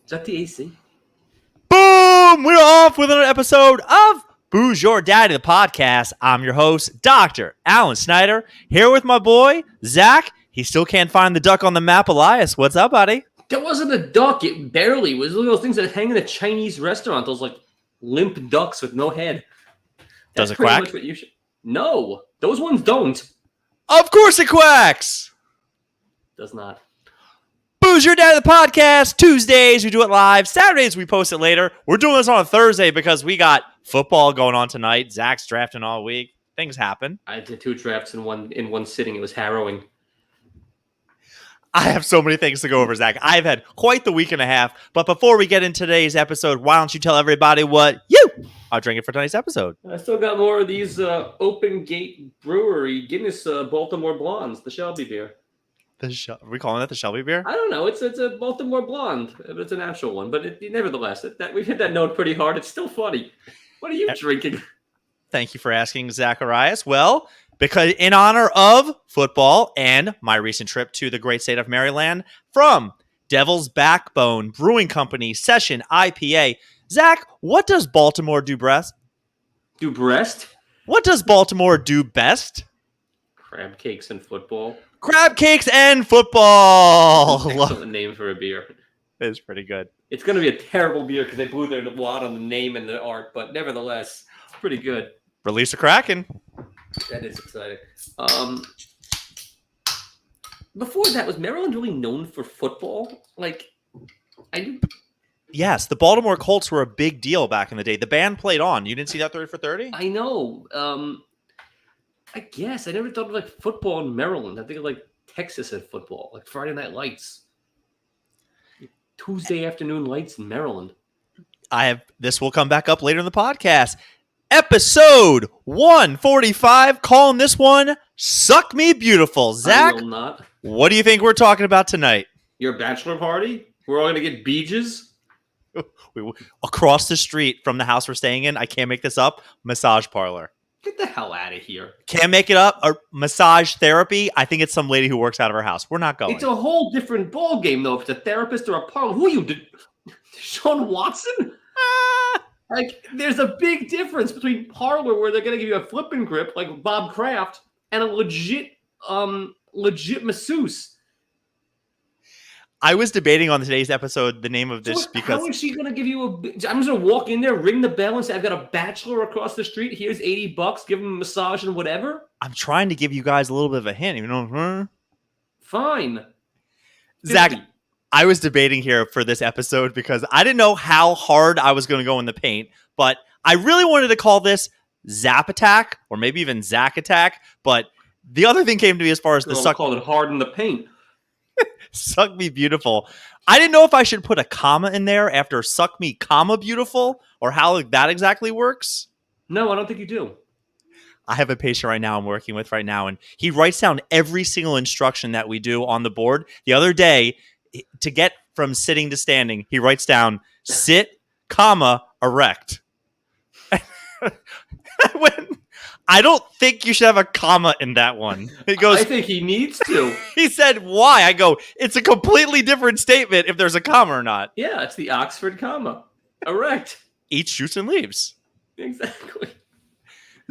Is that the AC? Boom! We're off with another episode of Booze Your Daddy, the podcast. I'm your host, Dr. Alan Snyder, here with my boy, Zach. He still can't find the duck on the map, Elias. What's up, buddy? That wasn't a duck. It barely was. One of those things that hang in a Chinese restaurant. Those like limp ducks with no head. Does it quack? Much what you should... No, those ones don't. Of course it quacks. Does not. Booze Your Daddy, the podcast. Tuesdays, we do it live. Saturdays, we post it later. We're doing this on a Thursday because we got football going on tonight. Zach's drafting all week. Things happen. I did 2 drafts in one sitting. It was harrowing. I have so many things to go over, Zach. I've had quite the week and a half. But before we get into today's episode, why don't you tell everybody what you are drinking for tonight's episode? I still got more of these Open Gate Brewery Guinness Baltimore Blondes, the Shelby beer. Are we calling that the Shelby beer? I don't know. It's a Baltimore Blonde. It's an actual one. But nevertheless, we've hit that note pretty hard. It's still funny. What are you drinking? Thank you for asking, Zacharias. Well, because in honor of football and my recent trip to the great state of Maryland, from Devil's Backbone Brewing Company Session IPA. Zach, what does Baltimore do best? Do breast? What does Baltimore do best? Crab cakes and football. Crab cakes and football. Excellent name for a beer. It's pretty good. It's going to be a terrible beer because they blew their wad on the name and the art, but nevertheless, it's pretty good. Release a Kraken. That is exciting. Before that, was Maryland really known for football? Yes, the Baltimore Colts were a big deal back in the day. The band played on. You didn't see that 30 for 30? I know. I guess I never thought of like football in Maryland. I think of like Texas had football, like Friday Night Lights, Tuesday afternoon lights in Maryland. This will come back up later in the podcast. Episode 145, calling this one Suck Me Beautiful. Zach, I will not. What do you think we're talking about tonight? Your bachelor party? We're all going to get beaches? Across the street from the house we're staying in, I can't make this up, massage parlor. Get the hell out of here. Can't make it up. A massage therapy. I think it's some lady who works out of her house. We're not going. It's a whole different ball game, though. If it's a therapist or a parlor. Who are you? Sean Watson? Like, there's a big difference between parlor, where they're going to give you a flip and grip, like Bob Kraft, and a legit masseuse. I was debating on today's episode the name of this because... How is she going to give you I'm just going to walk in there, ring the bell, and say, I've got a bachelor across the street. Here's $80. Give him a massage and whatever. I'm trying to give you guys a little bit of a hint. You know? Fine. Zach, I was debating here for this episode because I didn't know how hard I was going to go in the paint, but I really wanted to call this Zap Attack or maybe even Zach Attack. But the other thing came to me as far as the suck. Called it hard in the paint. Suck Me Beautiful. I didn't know if I should put a comma in there after Suck Me, comma Beautiful, or how that exactly works. No, I don't think you do. I have a patient right now I'm working with right now, and he writes down every single instruction that we do on the board. The other day, to get from sitting to standing, he writes down sit, comma, erect. I don't think you should have a comma in that one. He goes, I think he needs to. He said, why? I go, it's a completely different statement if there's a comma or not. Yeah, it's the Oxford comma. Erect. Eats, shoots, and leaves. Exactly.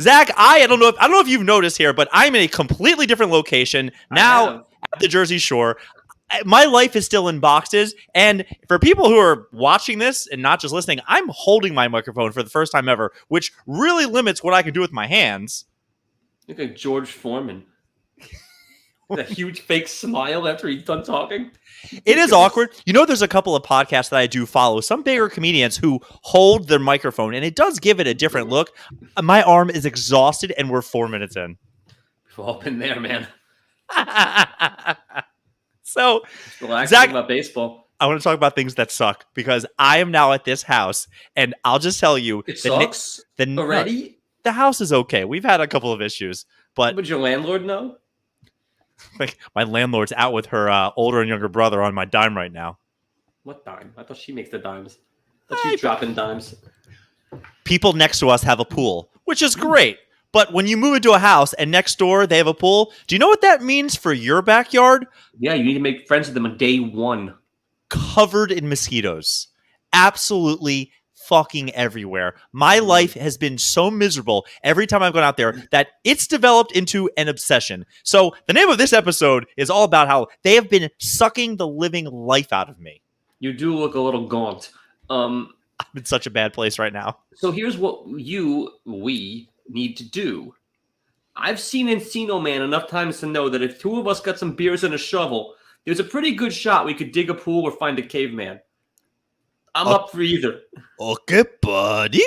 Zach, I don't know if you've noticed here, but I'm in a completely different location now at the Jersey Shore. My life is still in boxes, and for people who are watching this and not just listening, I'm holding my microphone for the first time ever, which really limits what I can do with my hands. Look at George Foreman. That huge fake smile after he's done talking. It is awkward. You know, there's a couple of podcasts that I do follow, some bigger comedians who hold their microphone, and it does give it a different look. My arm is exhausted, and we're 4 minutes in. We've all been there, man. So, Zach, about baseball. I want to talk about things that suck because I am now at this house, and I'll just tell you, it sucks already. The house is okay. We've had a couple of issues, but would your landlord know? Like, my landlord's out with her older and younger brother on my dime right now. What dime? I thought she makes the dimes. I thought she's dropping dimes. People next to us have a pool, which is great. But when you move into a house and next door they have a pool, do you know what that means for your backyard? Yeah, you need to make friends with them on day one. covered in mosquitoes. Absolutely fucking everywhere. My life has been so miserable every time I've gone out there that it's developed into an obsession. So the name of this episode is all about how they have been sucking the living life out of me. You do look a little gaunt. I'm in such a bad place right now. So here's what we need to do. I've seen Encino Man enough times to know that if two of us got some beers and a shovel, there's a pretty good shot we could dig a pool or find a caveman. I'm up for either. Okay, buddy.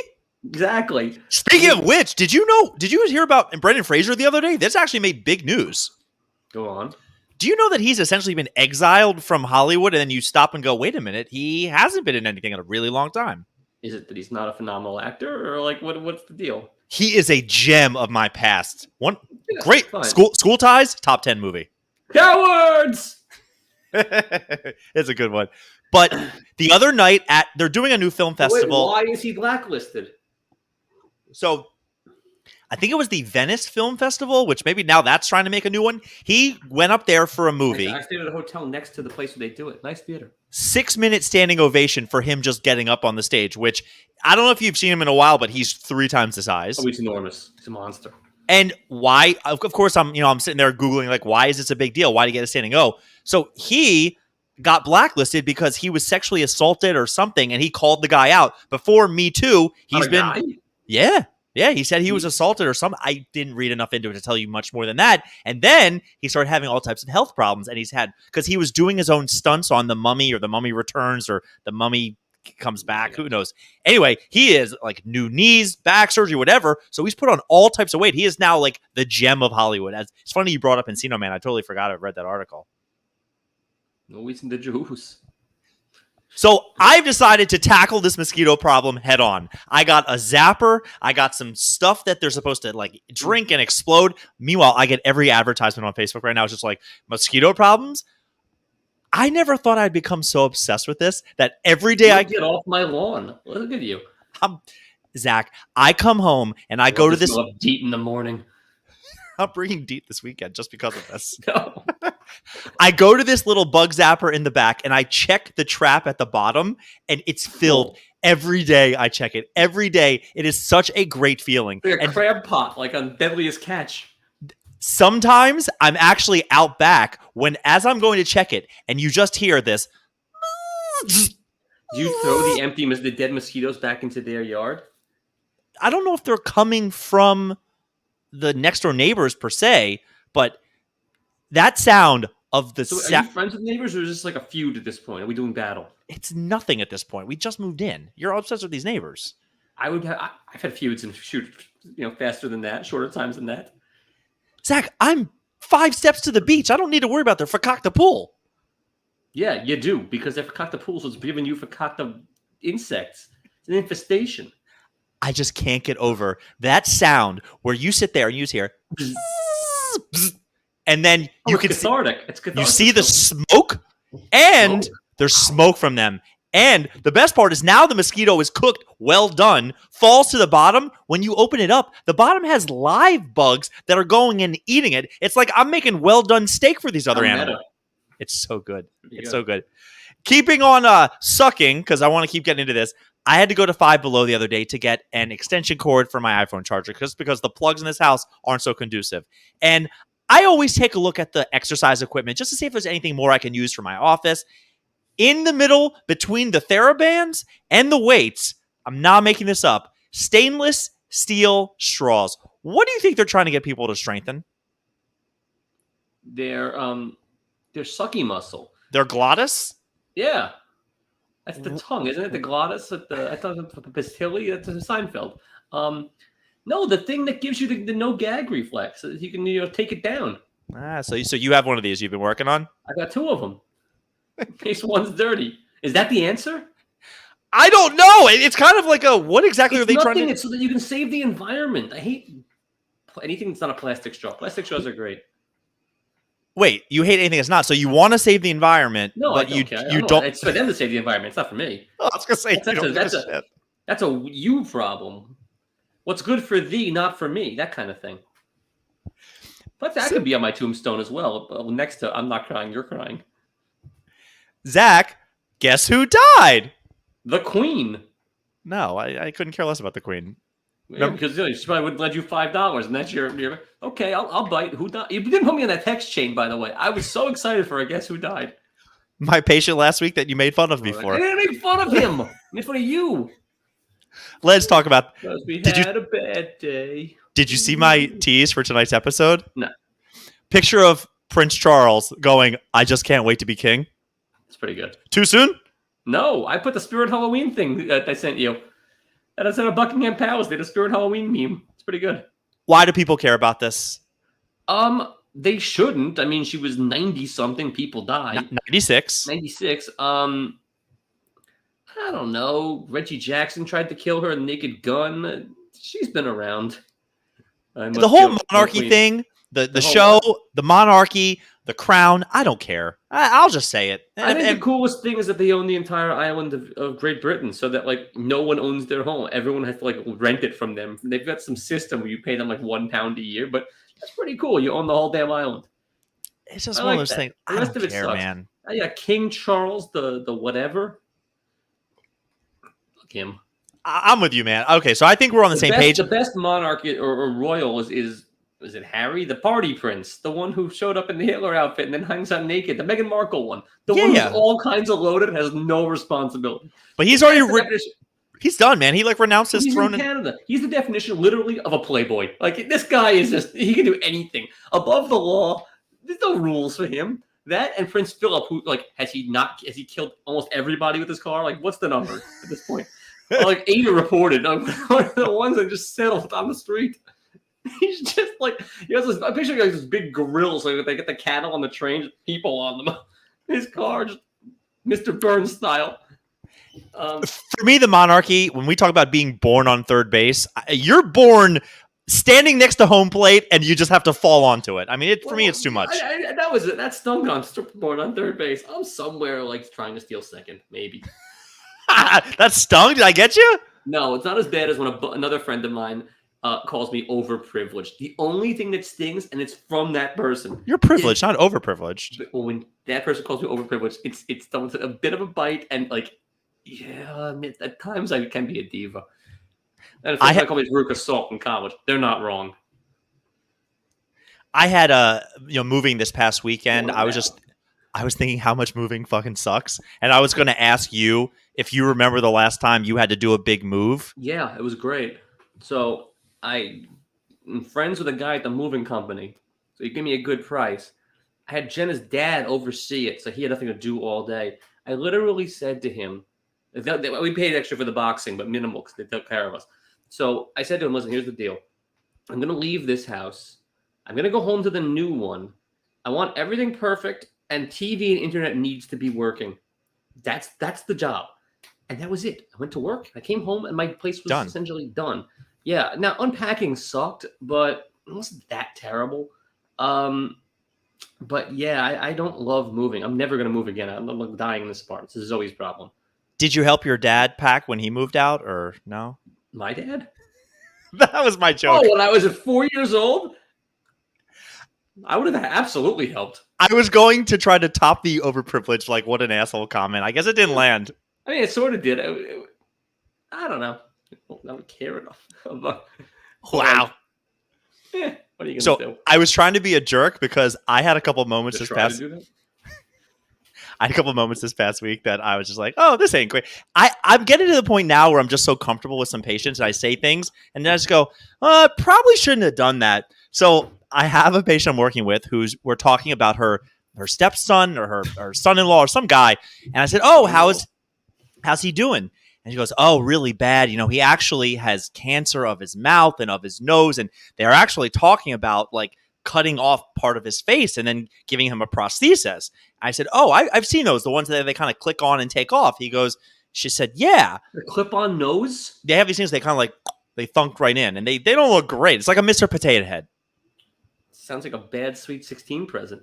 Exactly. Speaking of which, did you hear about Brendan Fraser the other day? This actually made big news. Go on. Do you know that he's essentially been exiled from Hollywood, and then you stop and go, wait a minute, he hasn't been in anything in a really long time? Is it that he's not a phenomenal actor, or like what's the deal? He is a gem of my past. One great fine. School Ties, top 10 movie. Cowards! It's a good one. But the other night they're doing a new film festival. Wait, why is he blacklisted? So I think it was the Venice Film Festival, which maybe now that's trying to make a new one. He went up there for a movie. I stayed at a hotel next to the place where they do it. Nice theater. 6-minute standing ovation for him just getting up on the stage, which I don't know if you've seen him in a while, but he's 3 times the size. Oh, he's enormous. He's a monster. And why? Of course, I'm sitting there Googling, like, why is this a big deal? Why did he get a standing O? So he got blacklisted because he was sexually assaulted or something, and he called the guy out. Before Me Too, he's been... Guy? Yeah, he said he was assaulted or something. I didn't read enough into it to tell you much more than that. And then he started having all types of health problems, and because he was doing his own stunts on The Mummy or The Mummy Returns or The Mummy Comes Back, who knows. Anyway, he is like new knees, back surgery, whatever. So he's put on all types of weight. He is now like the gem of Hollywood. It's funny you brought up Encino Man. I totally forgot I've read that article. No, he's in the juice. So I've decided to tackle this mosquito problem head on. I got a zapper. I got some stuff that they're supposed to like drink and explode. Meanwhile, I get every advertisement on Facebook right now. It's just like mosquito problems. I never thought I'd become so obsessed with this that every day I get off my lawn. Look at you. Zach, I come home and I go to this. DEET in the morning. I'm bringing DEET this weekend just because of this. No. I go to this little bug zapper in the back and I check the trap at the bottom and it's filled. Every day I check it. Every day. It is such a great feeling. Like a crab pot, like on Deadliest Catch. Sometimes I'm actually out back as I'm going to check it and you just hear this. Do you throw the dead mosquitoes back into their yard? I don't know if they're coming from the next door neighbors per se, but that sound of the... So are you friends with neighbors or is this like a feud at this point? Are we doing battle? It's nothing at this point. We just moved in. You're obsessed with these neighbors. I've had feuds and shoot, faster than that, shorter times than that. Zach, I'm 5 steps to the beach. I don't need to worry about their fakakta pool. Yeah, you do, because their fakakta pools was giving you fakakta insects. It's an infestation. I just can't get over that sound where you sit there and you hear, and then you can cathartic. It's cathartic. You see the smoke, and there's smoke from them. And the best part is now the mosquito is cooked, well done, falls to the bottom. When you open it up, the bottom has live bugs that are going and eating it. It's like I'm making well done steak for these other animals. It's so good. It's so good. Keeping on sucking, because I want to keep getting into this. I had to go to Five Below the other day to get an extension cord for my iPhone charger because the plugs in this house aren't so conducive. And I always take a look at the exercise equipment just to see if there's anything more I can use for my office. In the middle between the TheraBands and the weights, I'm not making this up, stainless steel straws. What do you think they're trying to get people to strengthen? Their sucky muscle. Their glottis? Yeah. That's the tongue, isn't it? The glottis. I thought it was the pastilla. That's a Seinfeld. No, the thing that gives you the no gag reflex. So you can take it down. So you have one of these you've been working on? I got 2 of them. In case one's dirty. Is that the answer? I don't know. It's kind of like what exactly are they trying to... It's so that you can save the environment. I hate anything that's not a plastic straw. Plastic straws are great. Wait, you hate anything that's not. So you want to save the environment, no, but you don't. It's for them to save the environment. It's not for me. Oh, I was going to say, that's a you problem. What's good for thee, not for me. That kind of thing. But that could be on my tombstone as well. Next to I'm not crying, you're crying. Zach, Guess who died? The Queen. No, I couldn't care less about the Queen. Yeah, because she probably would lend you $5, and that's your okay. I'll bite. Who died? You didn't put me on that text chain, by the way. I was so excited for a guess who died. My patient last week that you made fun of me for. I didn't make fun of him. I made fun of you. Let's talk about. Because we had a bad day. Did you see my tease for tonight's episode? No. Picture of Prince Charles going, "I just can't wait to be king." It's pretty good. Too soon? No, I put the Spirit Halloween thing that I sent you. And I sent a Buckingham Palace. They did a Spirit Halloween meme. It's pretty good. Why do people care about this? They shouldn't. I mean, she was 90-something. People died. 96. 96. I don't know. Reggie Jackson tried to kill her with a naked gun. She's been around. The whole monarchy thing, the show, the monarchy, the crown, I don't care. I'll just say it. I think the coolest thing is that they own the entire island of Great Britain, so that like no one owns their home. Everyone has to like rent it from them. They've got some system where you pay them like £1 a year, but that's pretty cool. You own the whole damn island. It's just one of those things. I don't care, man. Yeah, King Charles, the whatever. Fuck him. I'm with you, man. Okay, so I think we're on the same page. The best monarch or royal is it Harry, the party prince, the one who showed up in the Hitler outfit and then hangs out naked, the Meghan Markle one, the one who's all kinds of loaded, has no responsibility. But he's already he's done, man. He like renounced his throne in Canada. He's the definition, literally, of a playboy. Like this guy is just—he can do anything above the law. There's no rules for him. That and Prince Philip, who like has he killed almost everybody with his car? Like, what's the number at this point? Like 8 are reported. Like, the ones that just settled on the street. He's just like he has this. I picture like this big grills, like they get the cattle on the train, just people on them. His car, just Mr. Burns style. For me, the monarchy. When we talk about being born on third base, you're born standing next to home plate, and you just have to fall onto it. I mean, for me, it's too much. That was it. That stung on born on third base. I'm somewhere like trying to steal second, maybe. That stung? Did I get you? No, it's not as bad as when another friend of mine calls me overprivileged. The only thing that stings, and it's from that person. You're privileged, not overprivileged. But when that person calls me overprivileged, it's a bit of a bite, and like, yeah, I mean, at times I can be a diva. And if I call me Veruca Salt in college, they're not wrong. I had moving this past weekend. I was thinking how much moving fucking sucks, and I was going to ask you if you remember the last time you had to do a big move. Yeah, it was great. So I'm friends with a guy at the moving company, so he gave me a good price. I had Jenna's dad oversee it, so he had nothing to do all day. I literally said to him, we paid extra for the boxing, but minimal because they took care of us. So I said to him, listen, here's the deal. I'm going to leave this house. I'm going to go home to the new one. I want everything perfect, and TV and internet needs to be working. That's the job. And that was it. I went to work. I came home, and my place was essentially done. Yeah. Now, unpacking sucked, but it wasn't that terrible. But yeah, I don't love moving. I'm never going to move again. I'm dying in this apartment. This is Zoe's problem. Did you help your dad pack when he moved out, or no? My dad? That was my joke. Oh, when I was at 4 years old? I would have absolutely helped. I was going to try to top the overprivileged, like, what an asshole comment. I guess it didn't land. I mean, it sort of did. I don't know. I don't care enough. Wow. What are you going to do? I was trying to be a jerk because I had a couple moments this past week that I was just like, oh, this ain't great. I'm getting to the point now where I'm just so comfortable with some patients and I say things and then I just go, probably shouldn't have done that. So I have a patient I'm working with we're talking about her stepson or her son-in-law or some guy. And I said, oh, how's he doing? And she goes, oh, really bad. He actually has cancer of his mouth and of his nose. And they're actually talking about like cutting off part of his face and then giving him a prosthesis. I said, oh, I've seen those, the ones that they kind of click on and take off. She said, yeah. The clip-on nose? They have these things they kind of like, they thunk right in. And they don't look great. It's like a Mr. Potato Head. Sounds like a bad Sweet 16 present.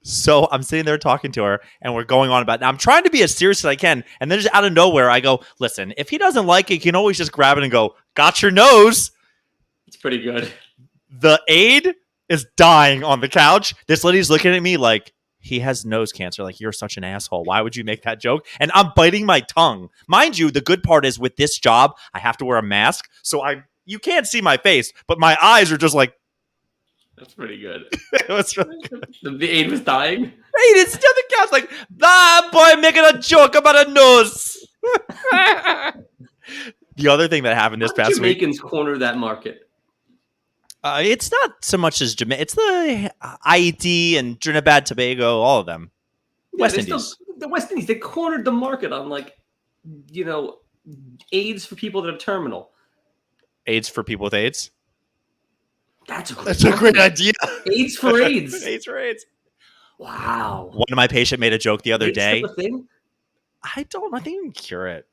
So I'm sitting there talking to her and we're going on about it. Now I'm trying to be as serious as I can. And then just out of nowhere, I go, listen, if he doesn't like it, you can always just grab it and go, got your nose. It's pretty good. The aide is dying on the couch. This lady's looking at me like, he has nose cancer. Like, you're such an asshole. Why would you make that joke? And I'm biting my tongue. Mind you, the good part is with this job, I have to wear a mask. So you can't see my face, but my eyes are just like. That's pretty good. It was really good. The aide was dying. Hey, it's still the cat's like, boy, making a joke about a nose. The other thing that happened this past week. Jamaicans corner that market. It's not so much as Jamaica. It's the Haiti and Trinidad, Tobago, all of them. Yeah, West Indies. The West Indies, they cornered the market on, like, AIDS for people that are terminal. AIDS for people with AIDS? That's a great idea. AIDS for AIDS. AIDS for AIDS. Wow. One of my patients made a joke the other day. Still a thing? I think you can cure it.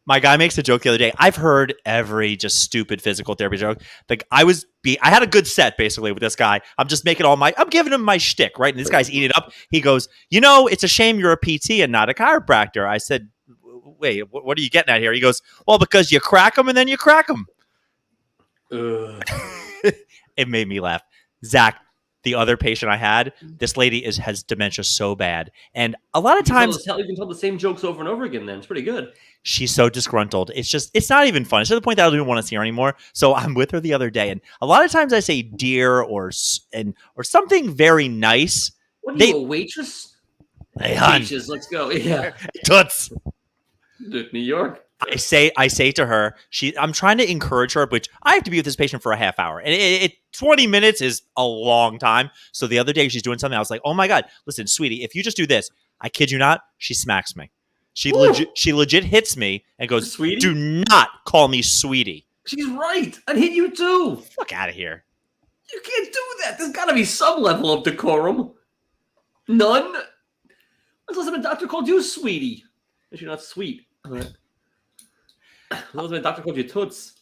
My guy makes a joke the other day. I've heard every just stupid physical therapy joke. Like, I had a good set basically with this guy. I'm just making I'm giving him my shtick, right? And this guy's eating it up. He goes, it's a shame you're a PT and not a chiropractor. I said, wait, what are you getting at here? He goes, well, because you crack them and then you crack them. It made me laugh. Zach, the other patient I had, this lady has dementia so bad. And a lot of times you can tell the same jokes over and over again then. It's pretty good. She's so disgruntled. It's not even fun. It's to the point that I don't even want to see her anymore. So I'm with her the other day. And a lot of times I say dear or something very nice. What are you, a waitress? Hey, hon. Waitress, let's go. Yeah. Toots. New York. I say to her, I'm trying to encourage her, which I have to be with this patient for a half hour. And 20 minutes is a long time. So the other day she's doing something. I was like, oh my God, listen, sweetie, if you just do this, I kid you not, she smacks me. She legit hits me and goes, sweetie? Do not call me sweetie. She's right. I'd hit you too. Fuck out of here. You can't do that. There's got to be some level of decorum. None? Unless a doctor called you sweetie. If you're not sweet. Unless my doctor called you Toots.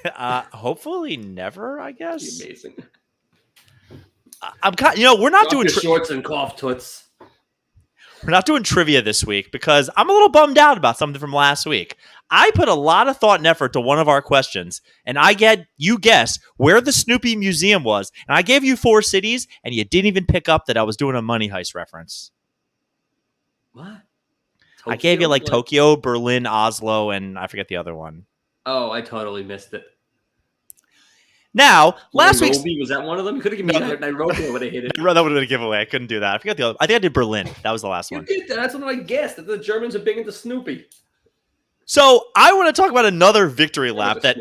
Hopefully never, I guess. Amazing. We're not doing shorts and cough Toots. We're not doing trivia this week because I'm a little bummed out about something from last week. I put a lot of thought and effort to one of our questions, and you guess where the Snoopy Museum was. And I gave you 4 cities, and you didn't even pick up that I was doing a Money Heist reference. What? I gave you like Tokyo, Berlin, Oslo, and I forget the other one. Oh, I totally missed it. Now, last week was that one of them? You could have given me Nairobi. I would have hit it. That would have been a giveaway. I couldn't do that. I forgot the other. I think I did Berlin. That was the last one. You did that. That's what I guessed. That the Germans are big into Snoopy. So I want to talk about another victory lap. That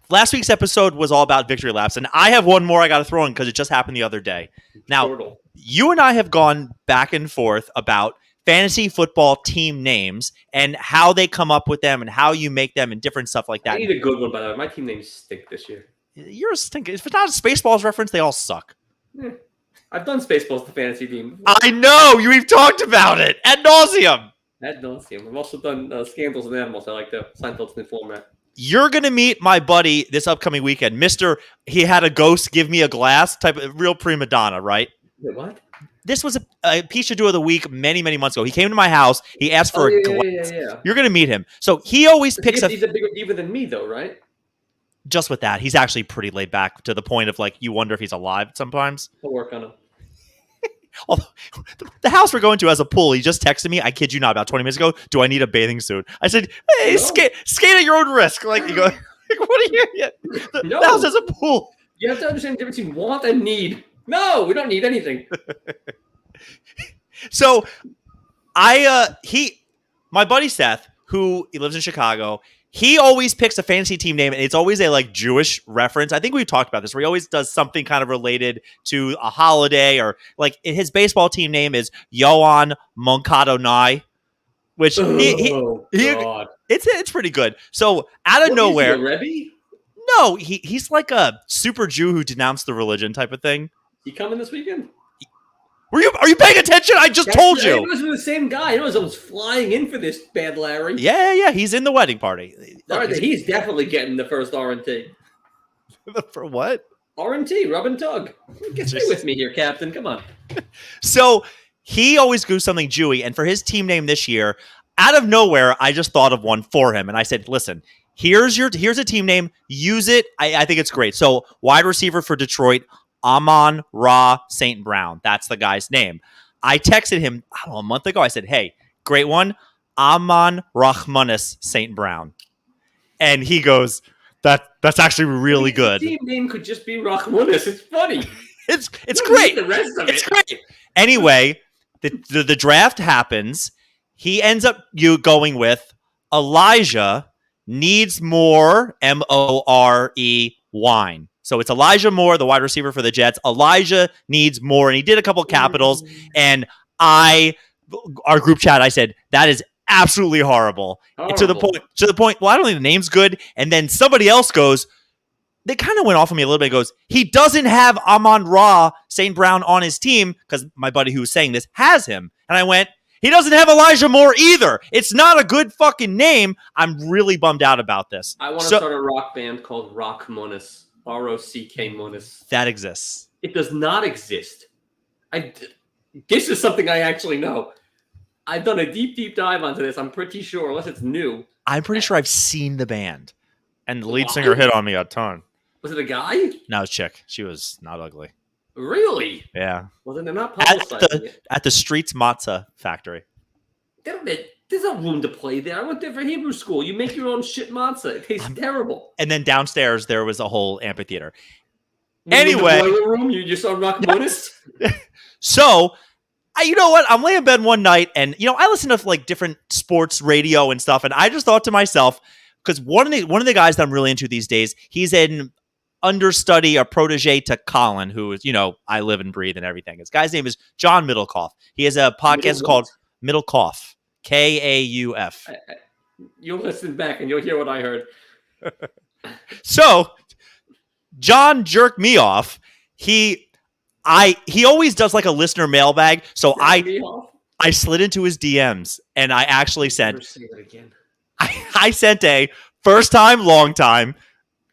last week's episode was all about victory laps, and I have one more I got to throw in because it just happened the other day. Now, you and I have gone back and forth about fantasy football team names and how they come up with them and how you make them and different stuff like that. I need a good one, by the way. My team names stink this year. You're a stinker. If it's not a Spaceballs reference, they all suck. I've done Spaceballs, the fantasy team. I know! We've talked about it ad nauseum. Ad nauseum. I've also done Scandals and Animals. I like the Seinfeld's new format. You're going to meet my buddy this upcoming weekend. He had a ghost give me a glass type of real prima donna, right? Wait, what? This was a Pishadoo of the week many, many months ago. He came to my house. He asked for a glass. Yeah. You're going to meet him. So he always picks He's a bigger diva than me, though, right? Just with that, he's actually pretty laid back to the point of like you wonder if he's alive sometimes. I'll work on him. Although, the house we're going to has a pool. He just texted me. I kid you not. About 20 minutes ago, do I need a bathing suit? I said, "Hey, skate at your own risk." Like you go, like, what are you? Yeah. The house has a pool. You have to understand the difference between want and need. No, we don't need anything. So, my buddy Seth, he lives in Chicago. He always picks a fantasy team name, and it's always a like Jewish reference. I think we've talked about this, where he always does something kind of related to a holiday, or like his baseball team name is Yohan Moncado Nye, which it's pretty good. So out of nowhere, is he a Rebbe? No, he's like a super Jew who denounced the religion type of thing. He coming this weekend? Are you paying attention? I just told you. It was the same guy. It was almost flying in for this bad Larry. Yeah. He's in the wedding party. Look, he's definitely getting the first R&T. For what? R&T, rub and tug. Stay with me here, Captain. Come on. So he always goes something Jewy, and for his team name this year, out of nowhere, I just thought of one for him, and I said, "Listen, here's a team name. Use it. I think it's great." So wide receiver for Detroit, Amon-Ra St. Brown. That's the guy's name. I texted him, I don't know, a month ago. I said, hey, great one. Amon Rahmanis St. Brown. And he goes, that's actually really good. The team name could just be Rahmanis. It's funny. It's great. The rest of it's great. Anyway, the draft happens. He ends up going with Elijah needs more More wine. So it's Elijah Moore, the wide receiver for the Jets. Elijah needs more, and he did a couple capitals. And our group chat, I said that is absolutely horrible. To the point. Well, I don't think the name's good. And then somebody else goes. They kind of went off on me a little bit. Goes, he doesn't have Amon-Ra St. Brown on his team because my buddy who was saying this has him. And I went, he doesn't have Elijah Moore either. It's not a good fucking name. I'm really bummed out about this. I want to start a rock band called Rock Monis. R-O-C-K Monis. That exists. It does not exist. This is something I actually know. I've done a deep dive onto this. I'm pretty sure, unless it's new. I'm pretty sure I've seen the band. And the lead singer hit on me a ton. Was it a guy? No, it's a chick. She was not ugly. Really? Yeah. Well, then they're not publicizing it. At the Streets Matzah factory. There's no room to play there. I went there for Hebrew school. You make your own shit matzah. It tastes terrible. And then downstairs, there was a whole amphitheater. Anyway. In the boiler room, you just saw Rockmonis? So, you know what? I'm laying in bed one night, and, I listen to, like, different sports radio and stuff, and I just thought to myself, because one of the guys that I'm really into these days, he's an understudy, a protege to Colin, who is, I live and breathe and everything. His guy's name is John Middlecoff. He has a podcast called Middlecoff, K-A-U-F. You'll listen back and you'll hear what I heard. So, John jerked me off. He always does like a listener mailbag. So I slid into his DMs and I actually sent. Say that again. I sent a first time, long time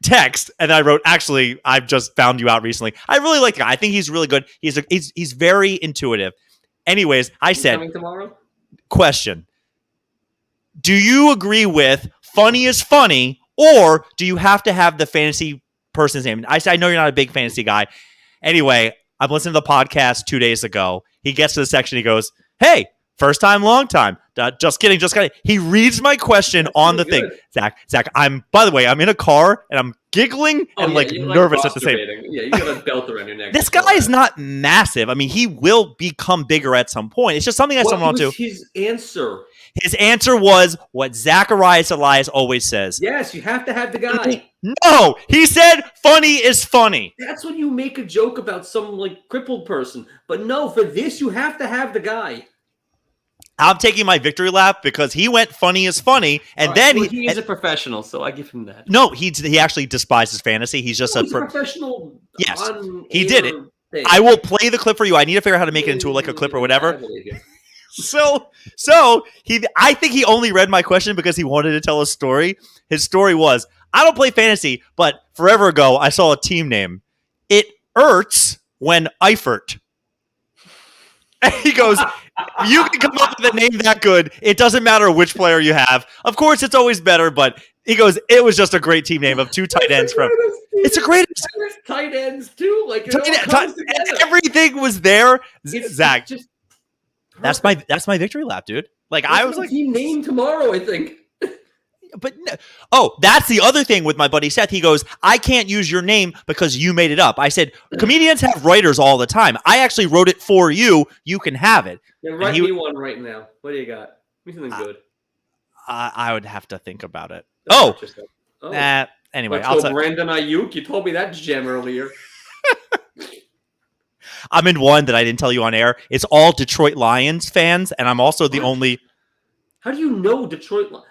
text, and I wrote, actually, I've just found you out recently. I really like him. I think he's really good. He's very intuitive. Anyways, I said, coming tomorrow? Question. Do you agree with funny is funny, or do you have to have the fantasy person's name? I said, I know you're not a big fantasy guy. Anyway, I'm listening to the podcast 2 days ago. He gets to the section. He goes, hey, first time, long time. Just kidding. He reads my question on the thing. Zach, by the way, I'm in a car and I'm giggling and nervous at the same time. Yeah, you got a belt around your neck. This guy is not massive. I mean, he will become bigger at some point. It's just something I stumbled onto. What was his answer? His answer was what Zacharias Elias always says. Yes, you have to have the guy. No, he said funny is funny. That's when you make a joke about some crippled person. But no, for this, you have to have the guy. I'm taking my victory lap because he went funny is funny, and then he is a professional, so I give him that. No, he actually despises fantasy. He's just he's a professional. Yes, he did it. Thing. I will play the clip for you. I need to figure out how to make it into a clip or whatever. So I think he only read my question because he wanted to tell a story. His story was, I don't play fantasy, but forever ago I saw a team name. It hurts when Eifert. And he goes, you can come up with a name that good. It doesn't matter which player you have. Of course, it's always better, but he goes, it was just a great team name of two tight ends from. It's a great tight ends too. Everything was there. Zach, that's my victory lap, dude. I was team name tomorrow, I think. But no. Oh, that's the other thing with my buddy Seth. He goes, I can't use your name because you made it up. I said, comedians have writers all the time. I actually wrote it for you. You can have it. Yeah, write me one right now. What do you got? Give me something good. I would have to think about it. Anyway, I'll tell Brandon Ayuk. You told me that gem earlier. I'm in one that I didn't tell you on air. It's all Detroit Lions fans, and I'm also the only. How do you know Detroit Lions?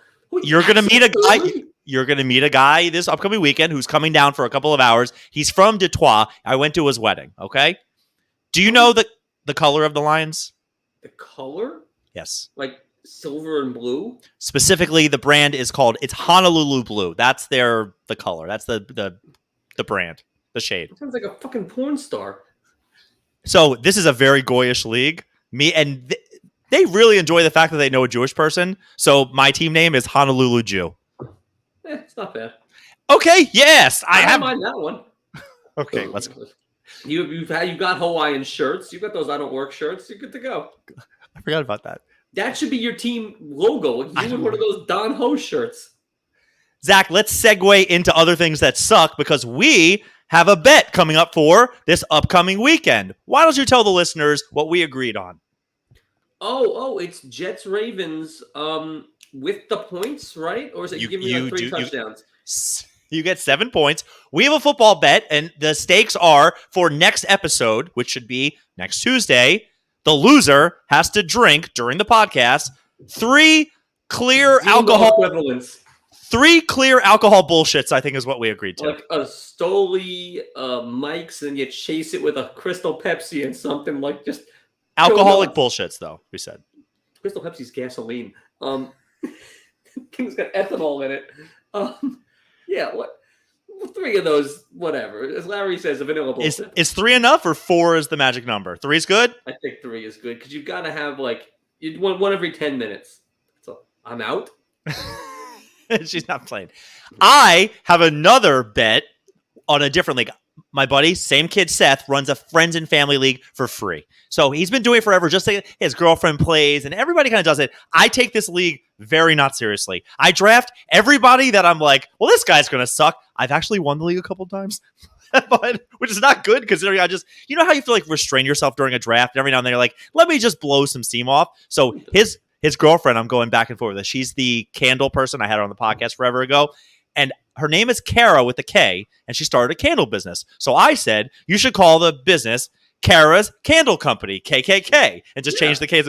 You're gonna meet a guy. You're gonna meet a guy this upcoming weekend who's coming down for a couple of hours. He's from Detroit. I went to his wedding. Okay. Do you know the color of the Lions? The color? Yes. Like silver and blue. Specifically, the brand is called. It's Honolulu Blue. That's the color. That's the brand. The shade. It sounds like a fucking porn star. So this is a very goyish league. They really enjoy the fact that they know a Jewish person. So my team name is Honolulu Jew. It's not bad. Okay, yes. I don't mind that one. Okay, let's go. You got Hawaiian shirts. You got those I don't work shirts. You're good to go. I forgot about that. That should be your team logo. You with one of those Don Ho shirts. Zach, let's segue into other things that suck because we have a bet coming up for this upcoming weekend. Why don't you tell the listeners what we agreed on? Oh, it's Jets Ravens with the points, right? Or is it you give me like 3 touchdowns? You get 7 points. We have a football bet, and the stakes are for next episode, which should be next Tuesday. The loser has to drink during the podcast 3 clear alcohol equivalents. 3 clear alcohol bullshits, I think, is what we agreed to. Like a Stoli, Mike's, and you chase it with a Crystal Pepsi and something like just alcoholic bullshits, though, we said. Crystal Pepsi's gasoline. Thing's got ethanol in it. Yeah, what? 3 of those, whatever. As Larry says, a vanilla bullshit. Is 3 enough or 4 is the magic number? 3 is good? I think 3 is good because you've got to have you'd want one every 10 minutes. So I'm out. She's not playing. I have another bet on a different league. My buddy, same kid Seth, runs a friends and family league for free. So he's been doing it forever. Just like his girlfriend plays and everybody kind of does it. I take this league very not seriously. I draft everybody that I'm like, well, this guy's going to suck. I've actually won the league a couple times, which is not good considering I just, you know how you feel like restrain yourself during a draft and every now and then you're like, let me just blow some steam off. So his girlfriend, I'm going back and forth with. She's the candle person. I had her on the podcast forever ago. And her name is Kara with a K, and she started a candle business. So I said, you should call the business Kara's Candle Company, KKK, and just change the K.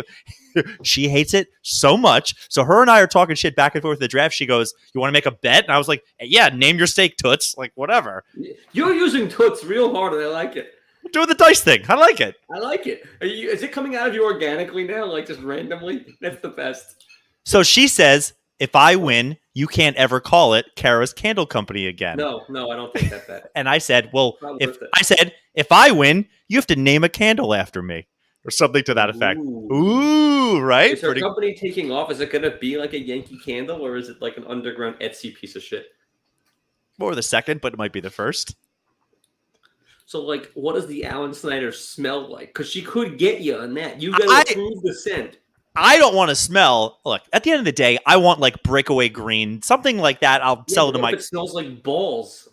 She hates it so much. So her and I are talking shit back and forth with the draft. She goes, you want to make a bet? And I was like, yeah, name your steak Toots. Like, whatever. You're using Toots real hard, and I like it. Doing the dice thing. I like it. I like it. Is it coming out of you organically now, like just randomly? That's the best. So she says, if I win, you can't ever call it Kara's Candle Company again. No, I don't think that's that. And I said, well, if I win, you have to name a candle after me. Or something to that effect. Ooh, right? Is her company taking off? Is it going to be like a Yankee Candle, or is it like an underground Etsy piece of shit? More the second, but it might be the first. So, what does the Alan Snyder smell like? Because she could get you on that. You got to prove the scent. I don't want to smell. Look, at the end of the day, I want breakaway green, something like that. I'll sell it to my. It smells like balls.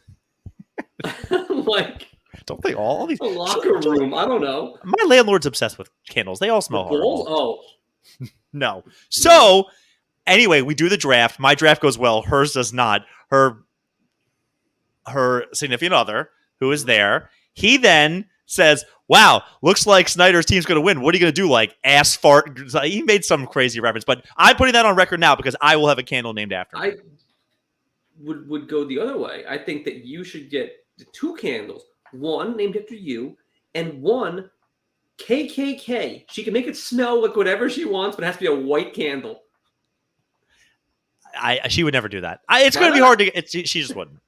Don't they all these a locker room? I don't know. My landlord's obsessed with candles. They all smell horrible. Oh, no. So anyway, we do the draft. My draft goes well. Hers does not. Her significant other, who is there, he then says, wow, looks like Snyder's team's going to win. What are you going to do? Ass fart? He made some crazy reference, but I'm putting that on record now because I will have a candle named after me. I would go the other way. I think that you should get 2 candles, one named after you and one KKK. She can make it smell like whatever she wants, but it has to be a white candle. She would never do that. It's going to be hard to get. She just wouldn't.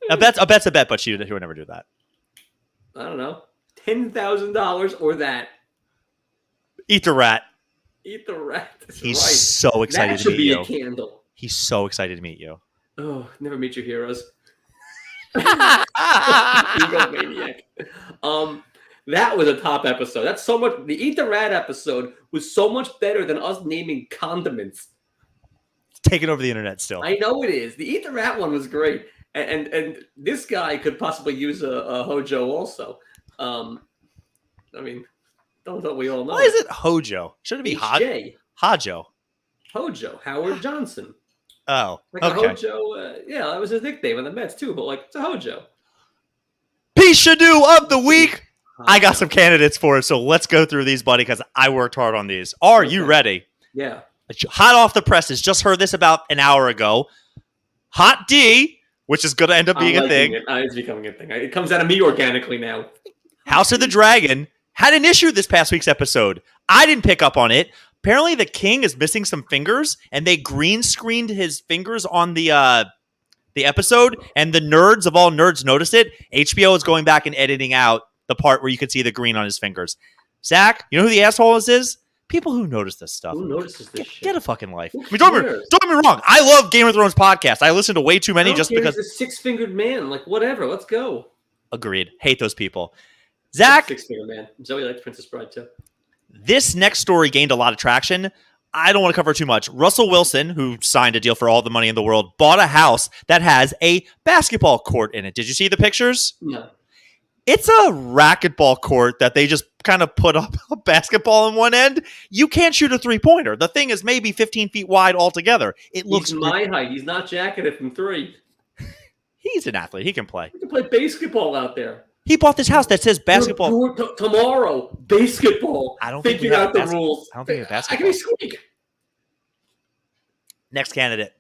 A bet's a bet, but she would never do that. I don't know. $10,000 or that. Eat the rat. Eat the rat. That's He's right. so excited to meet you. That should be a candle. He's so excited to meet you. Oh, never meet your heroes. Egomaniac. That was a top episode. That's so much. The Eat the Rat episode was so much better than us naming condiments. It's taking over the internet still. I know it is. The Eat the Rat one was great. And this guy could possibly use a Hojo also. I mean, don't we all know? Why is it Hojo? Should it be Hojo? Hojo, Howard Johnson. Oh, okay. A Hojo, that was his nickname on the Mets too, but it's a Hojo. Pishadoo of the week. I got some candidates for it, so let's go through these, buddy, because I worked hard on these. Are you ready? Yeah. Hot off the presses. Just heard this about an hour ago. Hot D, which is going to end up being a thing. It's becoming a thing. It comes out of me organically now. House of the Dragon had an issue this past week's episode. I didn't pick up on it. Apparently, the king is missing some fingers, and they green screened his fingers on the episode, and the nerds of all nerds noticed it. HBO is going back and editing out the part where you could see the green on his fingers. Zach, you know who the asshole is? People who notice this stuff. Who notices this shit? Get a fucking life. I mean, don't get me wrong. I love Game of Thrones podcast. I listen to way too many just because. He's a 6-fingered man. Whatever. Let's go. Agreed. Hate those people. Zach, Six-figure man. Zoe likes Princess Bride too. this next story gained a lot of traction. I don't want to cover too much. Russell Wilson, who signed a deal for all the money in the world, bought a house that has a basketball court in it. Did you see the pictures? No. It's a racquetball court that they just kind of put up a basketball on one end. You can't shoot a three-pointer. The thing is maybe 15 feet wide altogether. It looks He's my height. He's not jacketed from three. He's an athlete. He can play. He can play basketball out there. He bought this house that says basketball. Tomorrow, basketball. I don't think figure out the rules. I don't think we have basketball. I can be squeak. Next candidate.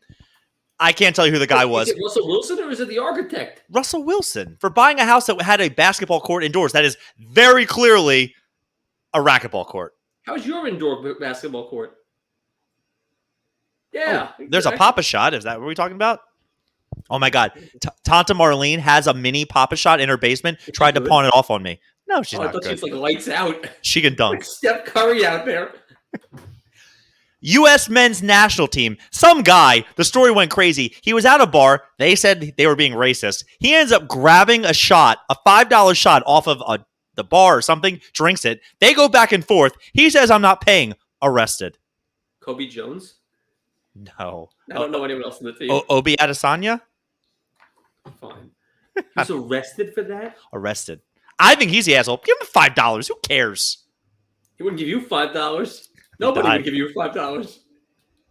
I can't tell you who the guy was. Is it Russell Wilson or is it the architect? Russell Wilson. For buying a house that had a basketball court indoors. That is very clearly a racquetball court. How's your indoor basketball court? Yeah. Oh, there's a Papa Shot. Is that what we're talking about? Oh, my God. Tanta Marlene has a mini Papa Shot in her basement. Tried to pawn it off on me. No, she's not good. She's like lights out. She can dunk. Like Steph Curry out there. U.S. men's national team. Some guy, the story went crazy. He was at a bar. They said they were being racist. He ends up grabbing a shot, a $5 shot off of the bar or something, drinks it. They go back and forth. He says, I'm not paying. Arrested. Kobe Jones? No. I don't know anyone else in the team. Obi Adesanya? Fine. He was arrested for that? Arrested. I think he's the asshole. Give him $5. Who cares? He wouldn't give you $5. Nobody would give you $5.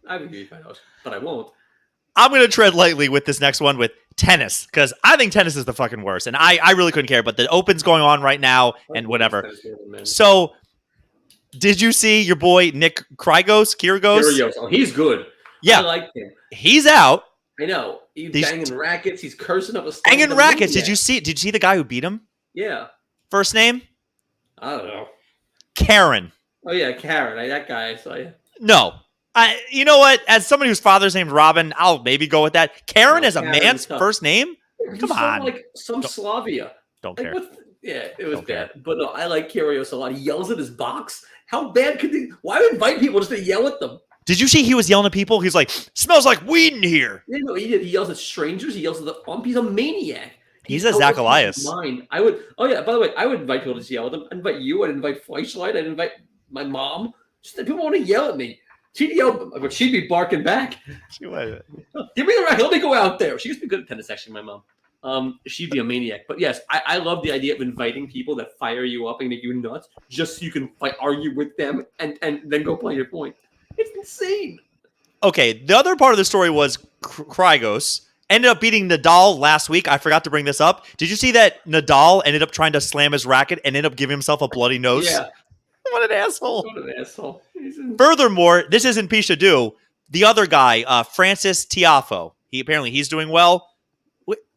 I would give you $5, but I won't. I'm going to tread lightly with this next one with tennis, because I think tennis is the fucking worst, and I really couldn't care, but the Open's going on right now, and whatever. So, did you see your boy Nick Kyrgios? Oh, he's good. Yeah. I like him. He's out. I know. He's banging rackets. He's cursing up a storm. Banging rackets. Did you see the guy who beat him? Yeah. First name? I don't know. Karen. Oh, yeah, Karen. That guy I saw you. No. You know what? As somebody whose father's name's Robin, I'll maybe go with that. Karen is a man's first name? Come on. Like some Slavia. Don't like, care. Yeah, it was bad. But no, I like Kyrgios a lot. He yells at his box. How bad could they? Why invite people just to yell at them? Did you see he was yelling at people? He's like, smells like weed in here. Yeah, no, he did. He yells at strangers. He yells at the ump. He's a maniac. He's a Zach Elias. I would. Oh yeah. By the way, I would invite people to yell at them. I'd invite you. I'd invite Flashlight. I'd invite my mom. Just that people want to yell at me. She'd yell, but she'd be barking back. Give me the racket. Let me go out there. She used to be good at tennis, actually. My mom. She'd be a maniac. But yes, I love the idea of inviting people that fire you up and make you nuts, just so you can argue with them and then go play your point. It's insane. Okay, the other part of the story was Kyrgios ended up beating Nadal last week. I forgot to bring this up. Did you see that Nadal ended up trying to slam his racket and ended up giving himself a bloody nose? Yeah. What an asshole. What an asshole. Furthermore, this isn't Pishadoo. The other guy, Francis Tiafoe. He's doing well.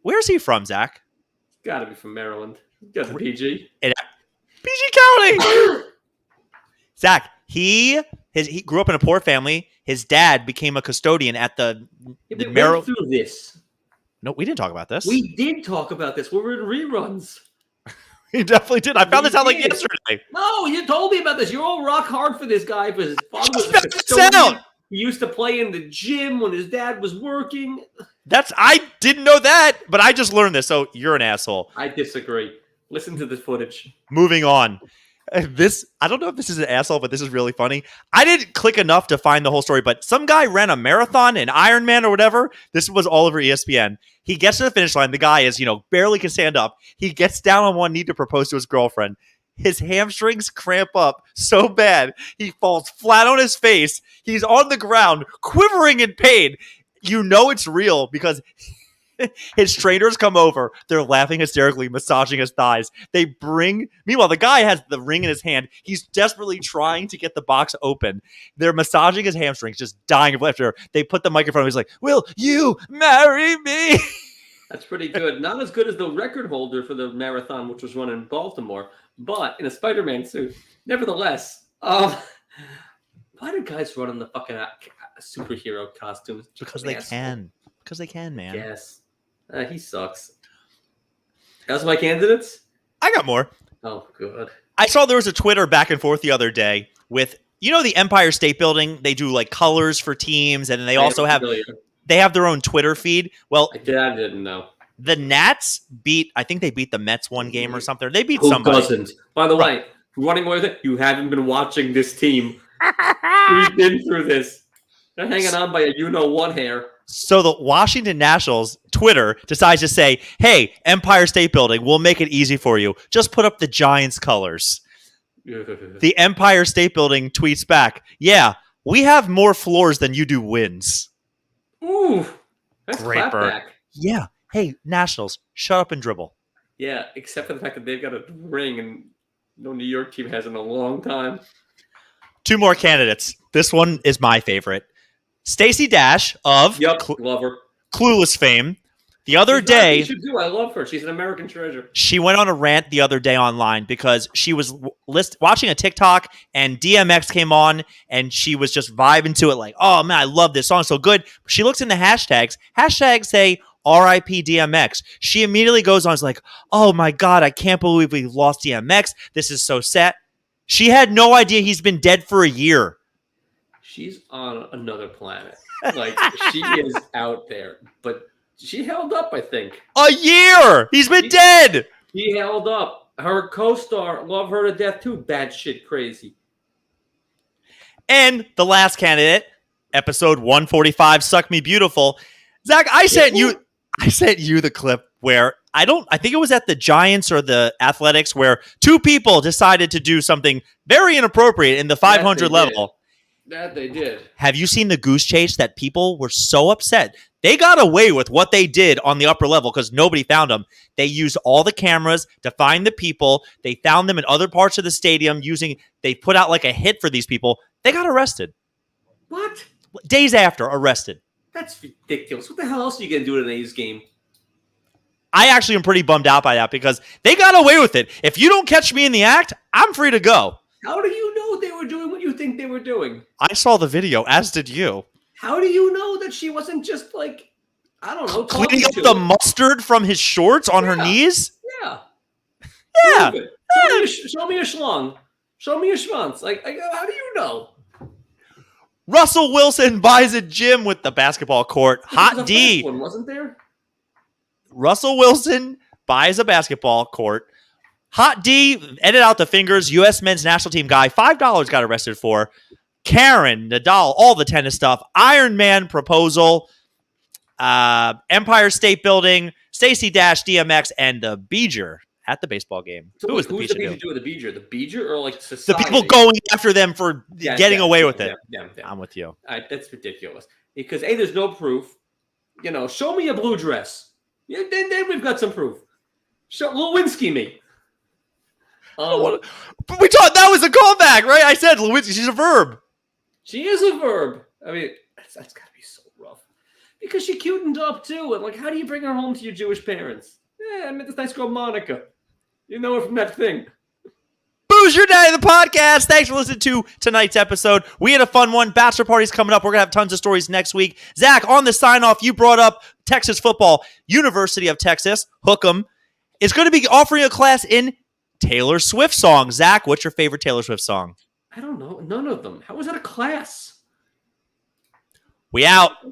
Where's he from, Zach? Got to be from Maryland. Got the PG. PG County! Zach, he grew up in a poor family. His dad became a custodian at the Maryland. Through this. No, we didn't talk about this. We did talk about this. We were in reruns. You definitely did. I found this out like yesterday. No, you told me about this. You're all rock hard for this guy because his father was a custodian. He used to play in the gym when his dad was working. I didn't know that, but I just learned this, so you're an asshole. I disagree. Listen to the footage. Moving on. I don't know if this is an asshole, but this is really funny. I didn't click enough to find the whole story, but some guy ran a marathon, an Ironman or whatever. This was all over ESPN. He gets to the finish line. The guy is, barely can stand up. He gets down on one knee to propose to his girlfriend. His hamstrings cramp up so bad, he falls flat on his face. He's on the ground, quivering in pain. You know it's real because his trainers come over. They're laughing hysterically, massaging his thighs. Meanwhile, the guy has the ring in his hand. He's desperately trying to get the box open. They're massaging his hamstrings, just dying of laughter. They put the mic in front of him. He's like, "Will you marry me?" That's pretty good. Not as good as the record holder for the marathon, which was run in Baltimore, but in a Spider-Man suit. Nevertheless, why do guys run in the fucking superhero costumes? Because they can. Because they can, man. Yes. He sucks. That's my candidates? I got more. Oh, good. I saw there was a Twitter back and forth the other day with, the Empire State Building. They do like colors for teams, and then they also have their own Twitter feed. Well, I didn't know. The Nats I think they beat the Mets one game or something. They beat Who somebody. doesn't? By the way, running away with it, you haven't been watching this team. We've been through this. They're hanging on by a you-know-what hair. So the Washington Nationals Twitter decides to say, hey, Empire State Building, we'll make it easy for you. Just put up the Giants colors. The Empire State Building tweets back, yeah, we have more floors than you do wins. Ooh, that's Great clapback. Yeah. Hey, Nationals, shut up and dribble. Yeah, except for the fact that they've got a ring and no New York team has in a long time. 2 more candidates. This one is my favorite. Stacey Dash of love her. Clueless fame. The other day, I love her. She's an American treasure. She went on a rant the other day online because she was watching a TikTok and DMX came on and she was just vibing to it like, oh man, I love this song, so good. She looks in the hashtags. Hashtags say RIP DMX. She immediately goes on, is like, oh my God, I can't believe we lost DMX. This is so sad. She had no idea he's been dead for a year. She's on another planet. Like, she is out there. But she held up, I think. A year! He's been dead! She held up. Her co-star, love her to death too. Bad shit crazy. And the last candidate, episode 145, Suck Me Beautiful. Zach, I sent you the clip where I think it was at the Giants or the Athletics where 2 people decided to do something very inappropriate in the 500 level. That they did. Have you seen the goose chase that people were so upset? They got away with what they did on the upper level because nobody found them. They used all the cameras to find the people. They found them in other parts of the stadium they put out like a hit for these people. They got arrested. What? Days after, arrested. That's ridiculous. What the hell else are you going to do in an A's game? I actually am pretty bummed out by that because they got away with it. If you don't catch me in the act, I'm free to go. How do you know they were doing what you think they were doing? I saw the video, as did you. How do you know that she wasn't just like, I don't know, cleaning up the mustard from his shorts on her knees? Yeah. Yeah. Show me your schlong. Show me your schwanz. Like, how do you know? Russell Wilson buys a gym with the basketball court. Hot D. One, wasn't there? Russell Wilson buys a basketball court. Hot D, edit out the fingers, U.S. men's national team guy, $5 got arrested for. Karen, Nadal, all the tennis stuff. Iron Man proposal. Empire State Building. Stacey Dash, DMX, and the Beeger at the baseball game. So who's the Beeger with the Beeger? The Beeger or like society? The people going after them for getting away with it. Yeah. I'm with you. That's ridiculous. Because A, there's no proof. Show me a blue dress. Yeah, then we've got some proof. Show Lewinsky me. We thought that was a callback, right? I said Lewinsky. She's a verb. She is a verb. I mean, that's got to be so rough. Because she cutened up, too. And, how do you bring her home to your Jewish parents? Yeah, I met this nice girl, Monica. You know her from that thing. Booze Your Day, the podcast. Thanks for listening to tonight's episode. We had a fun one. Bachelor party's coming up. We're going to have tons of stories next week. Zach, on the sign-off, you brought up Texas football. University of Texas, Hook 'em, is going to be offering a class in Taylor Swift songs. Zach, what's your favorite Taylor Swift song? I don't know. None of them. How was that a class? We out.